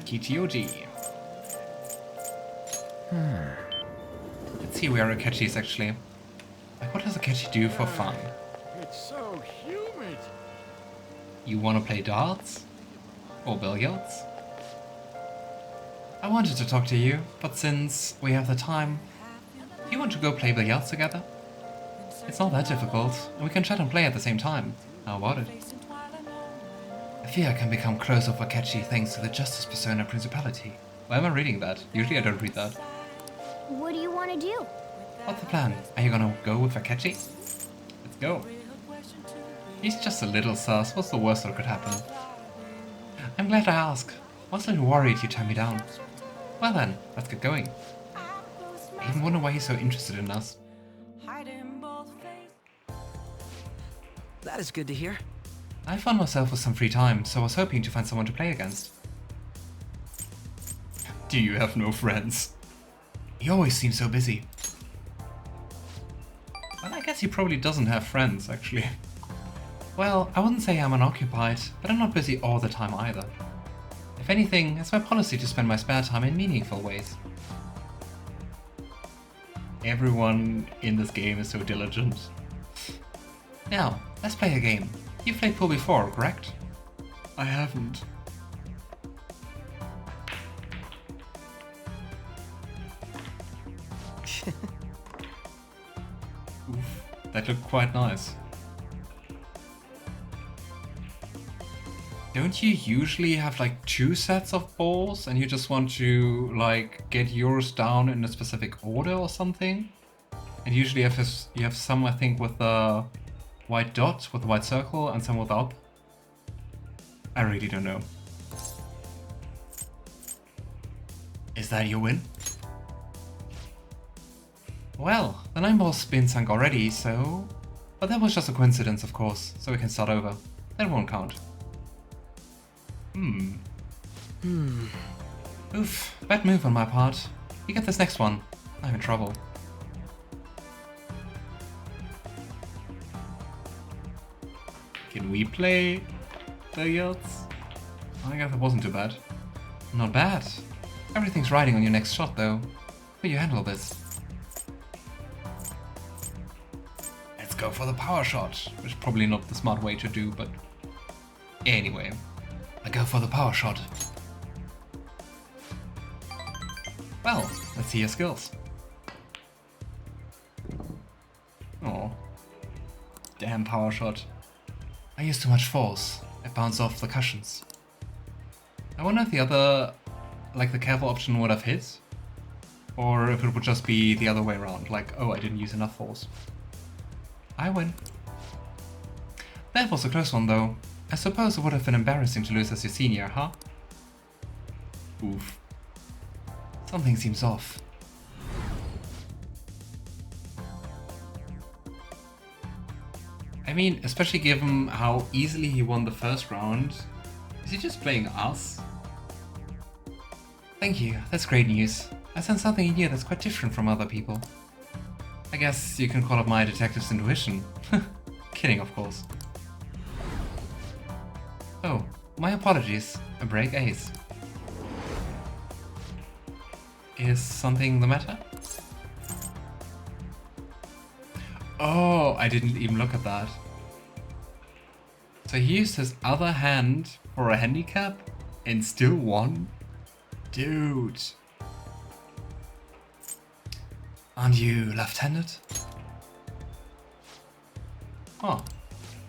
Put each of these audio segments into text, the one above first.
Kitioji. Let's see where Akechi is actually. Like, what does Akechi do for fun? It's so humid. You wanna play darts? Or billiards? I wanted to talk to you, but since we have the time, do you want to go play billiards together? It's not that difficult, and we can chat and play at the same time. How about it? I fear I can become close with Akechi thanks to the Justice Persona Principality. Why am I reading that? Usually I don't read that. What do you want to do? What's the plan? Are you gonna go with Akechi? Let's go. He's just a little sus. What's the worst that could happen? I'm glad I asked. I was a little worried you turned me down. Well then, let's get going. I even wonder why he's so interested in us. That is good to hear. I found myself with some free time, so I was hoping to find someone to play against. Do you have no friends? He always seems so busy. Well, I guess he probably doesn't have friends, actually. Well, I wouldn't say I'm unoccupied, but I'm not busy all the time either. If anything, it's my policy to spend my spare time in meaningful ways. Everyone in this game is so diligent. Now, let's play a game. You've played pool before, correct? I haven't. Oof, that looked quite nice. Don't you usually have like 2 sets of balls and you just want to like get yours down in a specific order or something? And usually you have some, I think, with the white dot, with the white circle, and some without. I really don't know. Is that your win? Well, the 9 balls been sunk already, so... But that was just a coincidence, of course, so we can start over. That won't count. Oof, bad move on my part. You get this next one. I'm in trouble. Can we play billiards? I guess it wasn't too bad. Not bad. Everything's riding on your next shot though. Will you handle this? Let's go for the power shot, which is probably not the smart way to do, but anyway. I go for the power shot. Well, let's see your skills. Oh, damn power shot. I used too much force. It bounced off the cushions. I wonder if the other, like the careful option would have hit, or if it would just be the other way around, like, oh, I didn't use enough force. I win. That was a close one though. I suppose it would have been embarrassing to lose as your senior, huh? Oof. Something seems off. I mean, especially given how easily he won the first round. Is he just playing us? Thank you, that's great news. I sense something in you that's quite different from other people. I guess you can call it my detective's intuition. Kidding, of course. Oh, my apologies. A break ace. Is something the matter? Oh, I didn't even look at that. So he used his other hand for a handicap and still won? Dude. Aren't you left-handed? Oh.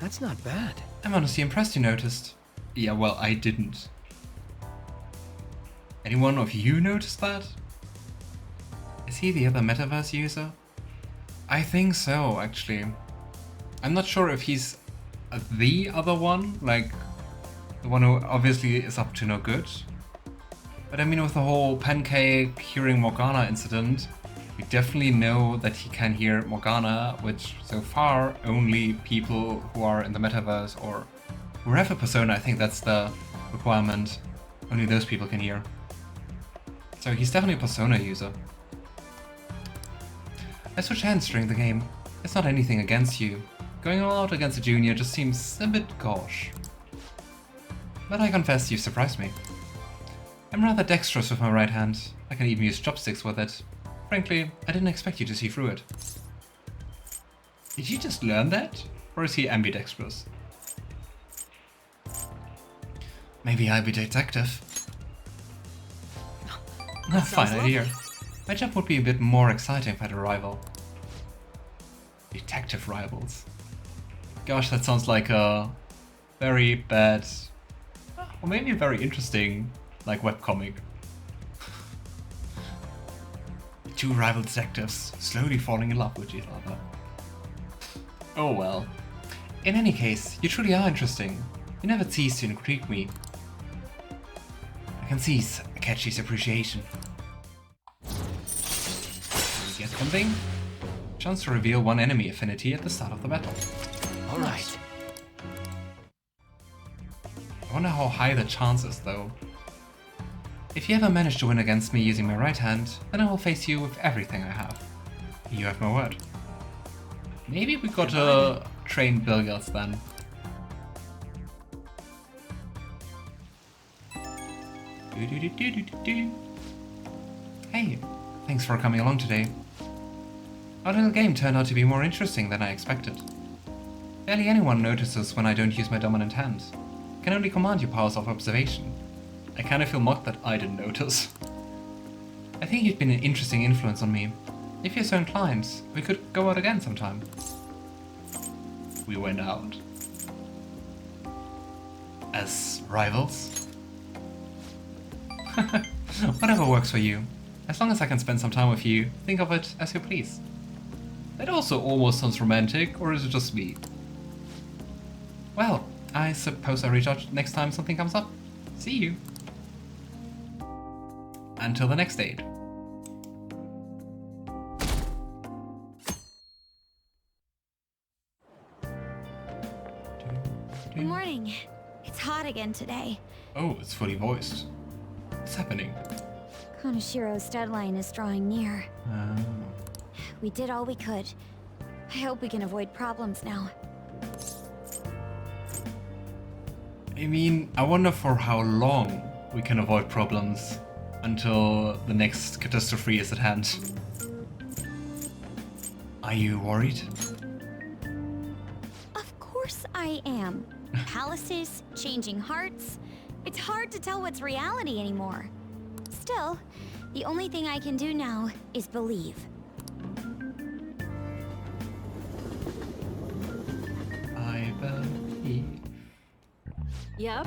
That's not bad. I'm honestly impressed you noticed. Yeah, well, I didn't. Anyone of you noticed that? Is he the other metaverse user? I think so, actually. I'm not sure if he's the other one, like the one who obviously is up to no good. But I mean, with the whole Pancake hearing Morgana incident, we definitely know that he can hear Morgana, which so far only people who are in the metaverse or who have a persona, I think that's the requirement, only those people can hear. So he's definitely a persona user. I switch hands during the game. It's not anything against you. Going all out against a junior just seems a bit gauche. But I confess you surprised me. I'm rather dexterous with my right hand. I can even use chopsticks with it. Frankly, I didn't expect you to see through it. Did you just learn that? Or is he ambidextrous? Maybe I'll be detective. Fine idea. My job would be a bit more exciting if I had a rival. Detective rivals. Gosh, that sounds like a very bad, or maybe a very interesting, like, webcomic. Two rival detectives slowly falling in love with each other. Oh well. In any case, you truly are interesting. You never cease to intrigue me. I can seize Akechi's appreciation. Get something? Chance to reveal one enemy affinity at the start of the battle. Alright. I wonder how high the chance is though. If you ever manage to win against me using my right hand, then I will face you with everything I have. You have my word. Maybe we gotta train billiards then. Hey, thanks for coming along today. Our little game turned out to be more interesting than I expected. Barely anyone notices when I don't use my dominant hand. I can only command your powers of observation. I kinda feel mocked that I didn't notice. I think you've been an interesting influence on me. If you're so inclined, we could go out again sometime. We went out. As rivals? Whatever works for you. As long as I can spend some time with you, think of it as you please. That also almost sounds romantic, or is it just me? Well, I suppose I reach out next time something comes up. See you. Until the next date. Good morning. It's hot again today. Oh, it's fully voiced. What's happening? Konoshiro's deadline is drawing near. Oh. We did all we could. I hope we can avoid problems now. I mean, I wonder for how long we can avoid problems until the next catastrophe is at hand. Are you worried? Of course I am. Palaces, changing hearts. It's hard to tell what's reality anymore. Still, the only thing I can do now is believe. I believe. Yep.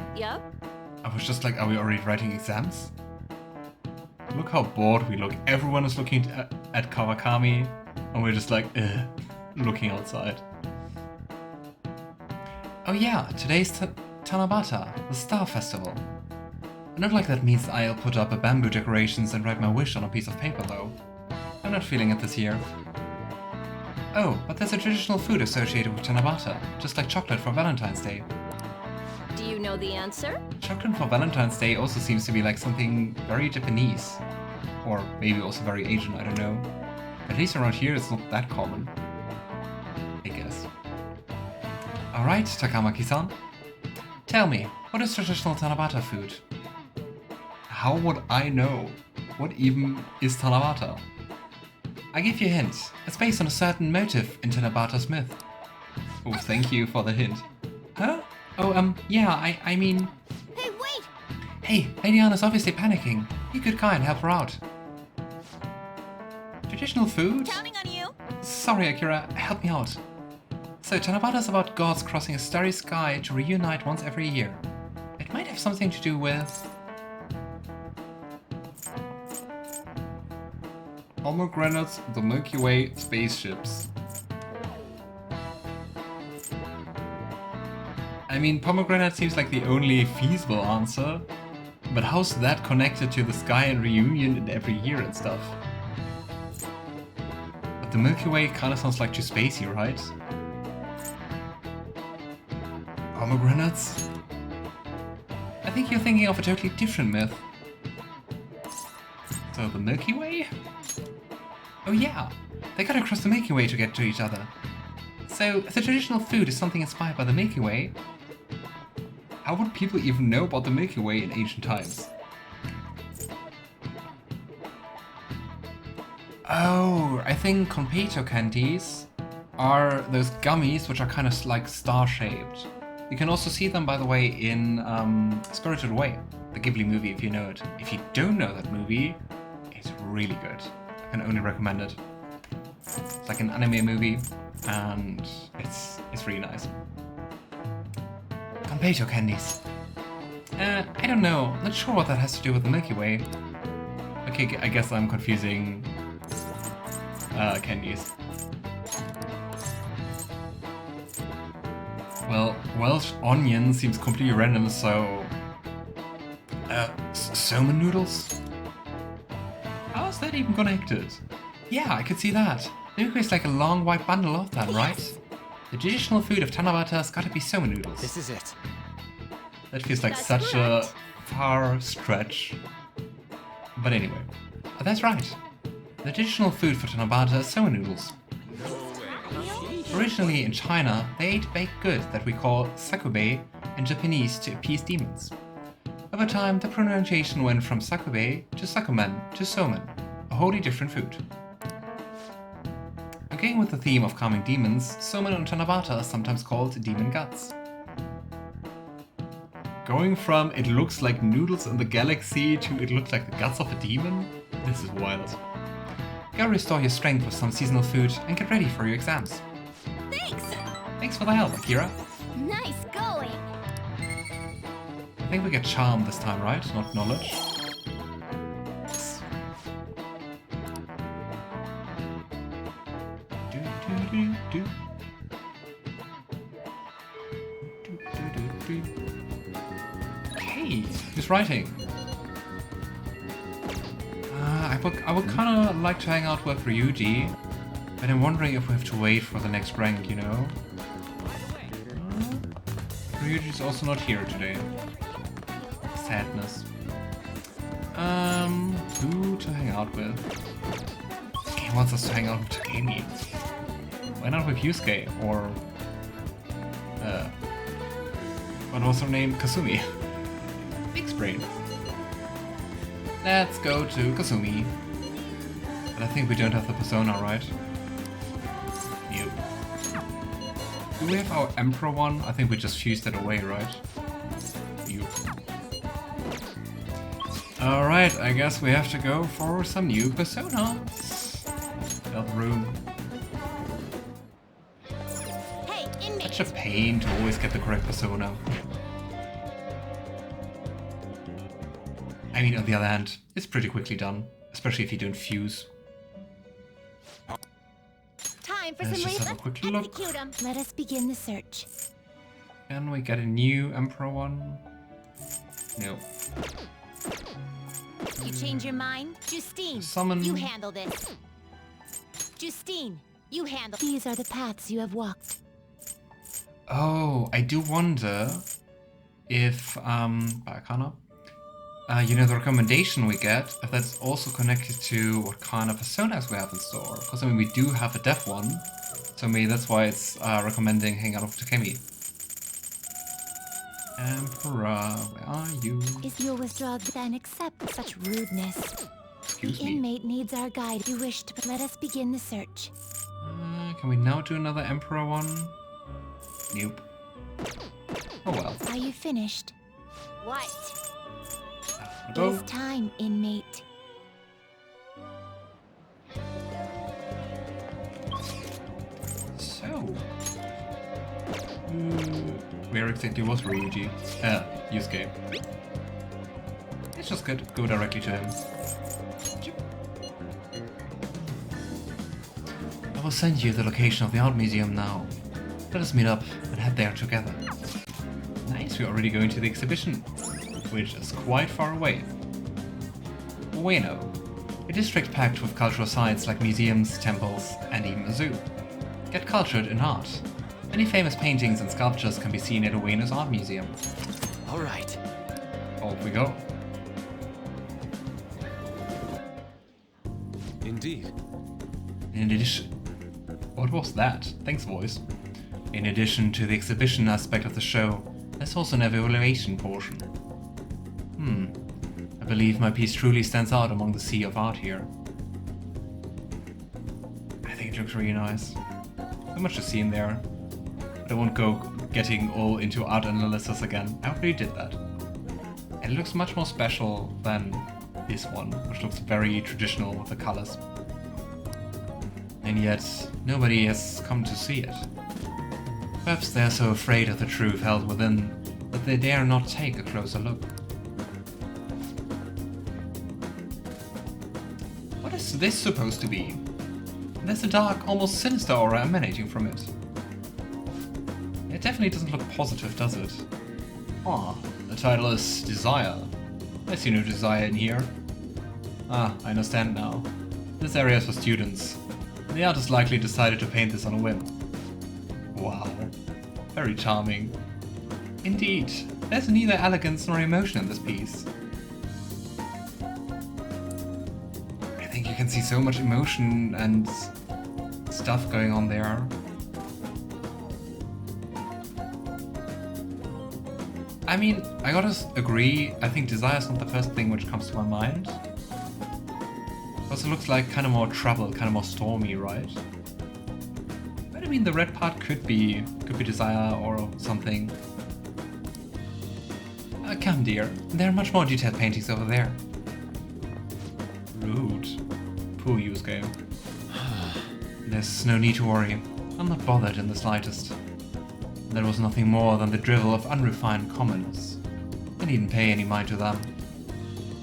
I was just like, are we already writing exams? Look how bored we look. Everyone is looking at Kawakami, and we're just like, looking outside. Oh yeah, today's Tanabata, the Star Festival. Not like that means I'll put up a bamboo decorations and write my wish on a piece of paper though. I'm not feeling it this year. Oh, but there's a traditional food associated with Tanabata, just like chocolate for Valentine's Day. Do you know the answer? Chocolate for Valentine's Day also seems to be like something very Japanese. Or maybe also very Asian, I don't know. At least around here it's not that common. I guess. Alright, Takamaki-san. Tell me, what is traditional Tanabata food? How would I know? What even is Tanabata? I give you a hint. It's based on a certain motive in Tanabata's myth. Oh, thank you for the hint. Huh? Oh, yeah, I mean... Hey, wait! Hey, Lady Anna's obviously panicking. You could go and help her out. Traditional food? Counting on you! Sorry, Akira, help me out. So, Tanabata's about gods crossing a starry sky to reunite once every year. It might have something to do with... Pomegranates, the Milky Way, spaceships. I mean, pomegranate seems like the only feasible answer, but how's that connected to the sky and reunion and every year and stuff? But the Milky Way kinda sounds like too spacey, right? Pomegranates? I think you're thinking of a totally different myth. So the Milky Way? Oh yeah, they gotta cross the Milky Way to get to each other. So if the traditional food is something inspired by the Milky Way, how would people even know about the Milky Way in ancient times? Oh, I think Konpeito candies are those gummies which are kind of like star-shaped. You can also see them, by the way, in Spirited Away, the Ghibli movie, if you know it. If you don't know that movie, it's really good. I can only recommend it. It's like an anime movie, and it's really nice. Konpeito candies. I don't know. Not sure what that has to do with the Milky Way. Okay, I guess I'm confusing candies. Well, Welsh onion seems completely random, so... Somen noodles? How is that even connected? Yeah, I could see that. Milky is like a long white bundle of them, right? The traditional food of Tanabata's gotta be somen noodles. This is it. That feels like That's such correct. a far stretch. But anyway, that's right. The traditional food for Tanabata is somen noodles. Originally in China, they ate baked goods that we call sakube in Japanese to appease demons. Over time, the pronunciation went from sakube to sakumen to somen, a wholly different food. Again with the theme of calming demons, somen and Tanabata are sometimes called demon guts. Going from it looks like noodles in the galaxy to it looks like the guts of a demon? This is wild. Go restore your strength with some seasonal food and get ready for your exams. Thanks! Thanks for the help, Akira. Nice going! I think we get charm this time, right? Not knowledge. Do, do, do, do. Do, do, do, do. Okay, who's writing? I would kind of like to hang out with Ryuji, but I'm wondering if we have to wait for the next rank, you know? Ryuji's also not here today. Sadness. Who to hang out with? This game wants us to hang out with Takemi. Why not with Yusuke? Or... what was her name? Kasumi. Big brain. Let's go to Kasumi. But I think we don't have the persona, right? Nope. Do we have our Emperor one? I think we just fused it away, right? Nope. Alright, I guess we have to go for some new personas. Fill the room. Hey, inmate! Such a pain to always get the correct persona. I mean, on the other hand, it's pretty quickly done, especially if you don't fuse. Time for Let's some just have a quick look. Execute 'em. Let us begin the search. Can we get a new Emperor one? No. You change your mind? Justine, Summon. you handle this. Justine, you handle. These are the paths you have walked. Oh, I do wonder if, Barakana, you know, the recommendation we get, if that's also connected to what kind of personas we have in store. Because, I mean, we do have a deaf one, so maybe that's why it's recommending hang out with Takemi. Emperor, where are you? Is your withdrawal then accept such rudeness? Excuse The me. inmate needs our guide. You wish to let us begin the search. Can we now do another Emperor one? Nope. Oh well. Are you finished? What? It Go. is time, inmate. So, where exactly was Ryuji? Yusuke. It's just good. Go directly to him. I will send you the location of the art museum now. Let us meet up and head there together. Nice, we're already going to the exhibition, which is quite far away. Ueno, a district packed with cultural sites like museums, temples, and even a zoo. Get cultured in art. Many famous paintings and sculptures can be seen at Ueno's art museum. All right. Off we go. Indeed. In addition... What was that? Thanks, voice. In addition to the exhibition aspect of the show, there's also an evaluation portion. I believe my piece truly stands out among the sea of art here. looks really nice. So much to see in there. But I won't go getting all into art analysis again. I already did that. And it looks much more special than this one, which looks very traditional with the colors. And yet, nobody has come to see it. Perhaps they're so afraid of the truth held within that they dare not take a closer look. What is this supposed to be? There's a dark, almost sinister aura emanating from it. It definitely doesn't look positive, does it? Ah, the title is Desire. I see no desire in here. Ah, I understand now. This area is for students. The artist likely decided to paint this on a whim. Wow. Very charming. Indeed, there's neither elegance nor emotion in this piece. I think you can see so much emotion and stuff going on there. I mean, I gotta agree, I think desire is not the first thing which comes to my mind. Also looks like kind of more trouble, kind of more stormy, right? But I mean, the red part could be desire or something. Come dear, there are much more detailed paintings over there. Rude. Poor Yusuke. There's no need to worry. I'm not bothered in the slightest. There was nothing more than the drivel of unrefined commoners. I needn't pay any mind to them.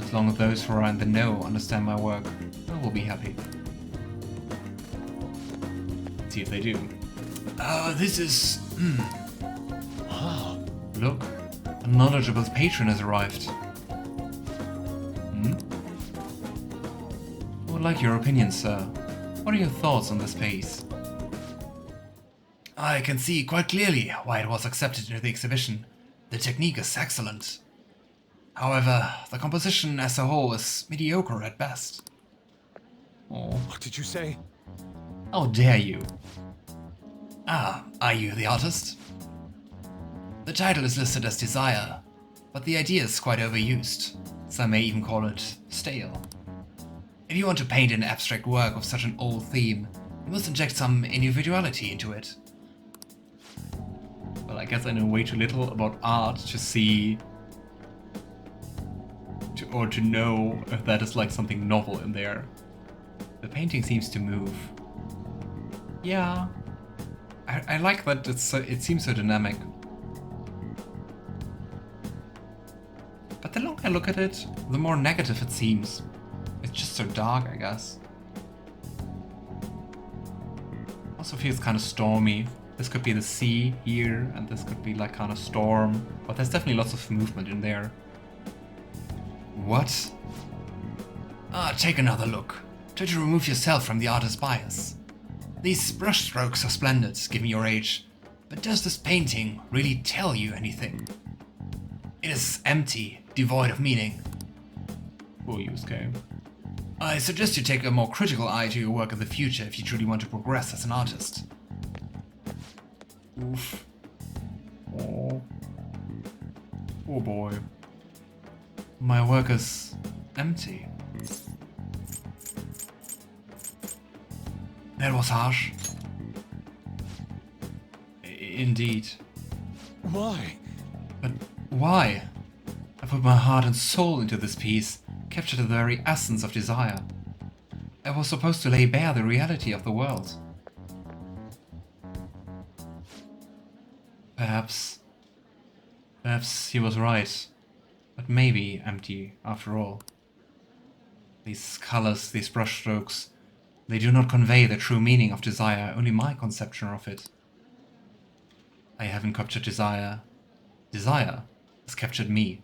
As long as those who are in the know understand my work, I will be happy. Let's see if they do. This is... Wow. Look, a knowledgeable patron has arrived. I would like your opinion, sir. What are your thoughts on this piece? I can see quite clearly why it was accepted into the exhibition. The technique is excellent. However, the composition as a whole is mediocre at best. Oh. What did you say? How dare you? Ah, are you the artist? The title is listed as Desire, but the idea is quite overused. Some may even call it stale. If you want to paint an abstract work of such an old theme, you must inject some individuality into it. Well, I guess I know way too little about art to see... to know if that is like something novel in there. The painting seems to move. Yeah. I like that it seems so dynamic. But the longer I look at it, the more negative it seems. It's just so dark, I guess. Also feels kind of stormy. This could be the sea here, and this could be like kind of storm. But there's definitely lots of movement in there. What? Take another look. Try to remove yourself from the artist's bias. These brushstrokes are splendid, given your age. But does this painting really tell you anything? It is empty, devoid of meaning. Poor Yusuke. I suggest you take a more critical eye to your work in the future if you truly want to progress as an artist. Oof. Oh. Oh boy. My work is empty. That was harsh. Indeed. Why? But why? I put my heart and soul into this piece, captured the very essence of desire. I was supposed to lay bare the reality of the world. Perhaps he was right, but maybe empty after all. These colors, these brushstrokes, they do not convey the true meaning of desire, only my conception of it. I haven't captured desire. Desire has captured me.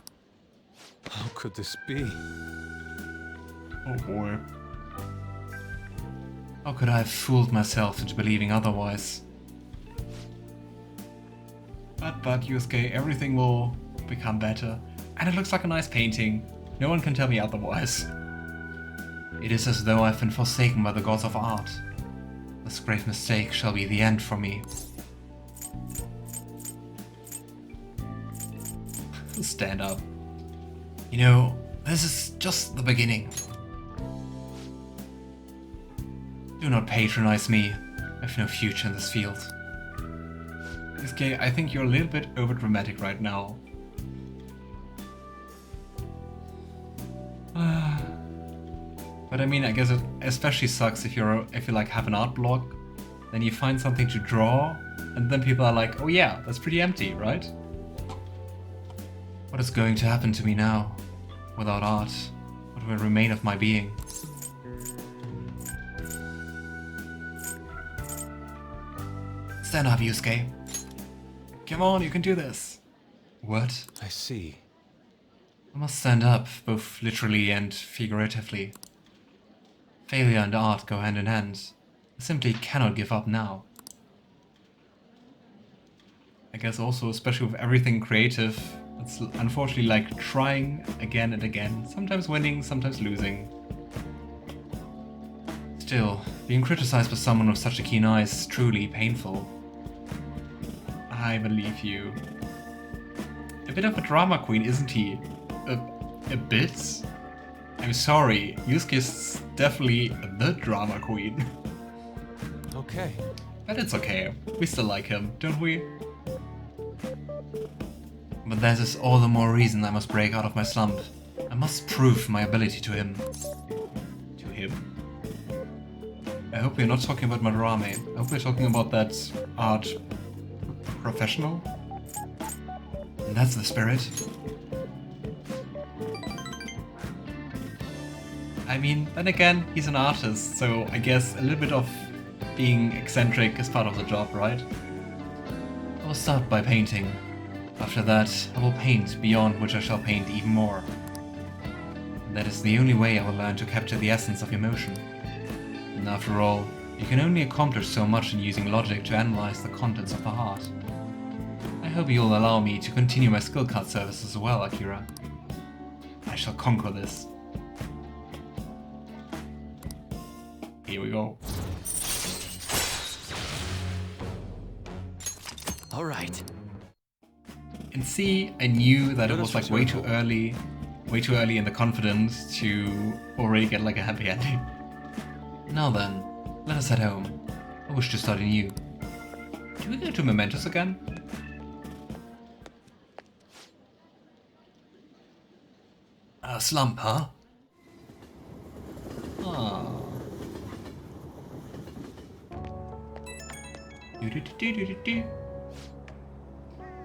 How could this be? Oh boy. How could I have fooled myself into believing otherwise? But Yusuke, everything will become better. And it looks like a nice painting. No one can tell me otherwise. It is as though I've been forsaken by the gods of art. This grave mistake shall be the end for me. Stand up. You know, this is just the beginning. Do not patronize me. I have no future in this field. Yusuke, I think you're a little bit overdramatic right now. But I mean, I guess it especially sucks if you like have an art block, then you find something to draw, and then people are like, oh yeah, that's pretty empty, right? What is going to happen to me now? Without art, what will remain of my being? Stand up, Yusuke. Come on, you can do this. What? I see. I must stand up, both literally and figuratively. Failure and art go hand in hand. I simply cannot give up now. I guess also, especially with everything creative, it's unfortunately like trying again and again, sometimes winning, sometimes losing. Still, being criticized by someone with such a keen eye is truly painful. I believe you. A bit of a drama queen, isn't he? A bit? I'm sorry, Yusuke's definitely the drama queen. Okay. But it's okay, we still like him, don't we? But that is all the more reason I must break out of my slump. I must prove my ability to him. To him? I hope we're not talking about Madarame. I hope we're talking about that art professional. And that's the spirit. I mean, then again, he's an artist, so I guess a little bit of being eccentric is part of the job, right? I will start by painting. After that, I will paint beyond which I shall paint even more. And that is the only way I will learn to capture the essence of emotion. And after all, you can only accomplish so much in using logic to analyze the contents of the heart. I hope you'll allow me to continue my skill card service as well, Akira. I shall conquer this. Here we go. All right. And see, I knew that it was like way too Notice early in the confidence to already get like a happy ending. Now then, let us head home. I wish to start anew. Can we go to Mementos again? A slump, huh? Ah. Do-do-do-do-do-do.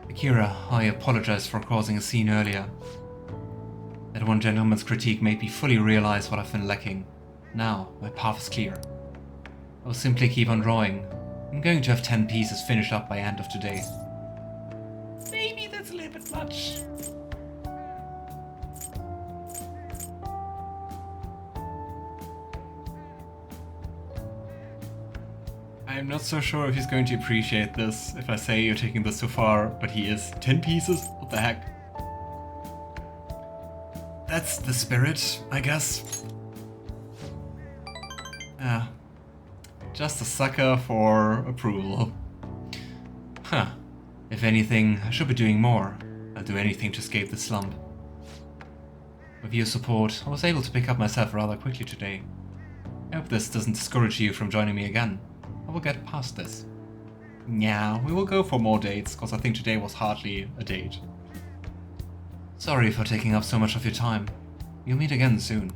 Akira, I apologize for causing a scene earlier. That one gentleman's critique made me fully realize what I've been lacking. Now, my path is clear. I will simply keep on drawing. I'm going to have 10 pieces finished up by end of today. Maybe that's a little bit much. I'm not so sure if he's going to appreciate this if I say you're taking this too far, but he is. 10 pieces? What the heck? That's the spirit, I guess. Yeah. Just a sucker for approval. Huh. If anything, I should be doing more. I'll do anything to escape the slump. With your support, I was able to pick up myself rather quickly today. I hope this doesn't discourage you from joining me again. I will get past this. Yeah, we will go for more dates, because I think today was hardly a date. Sorry for taking up so much of your time. We'll meet again soon.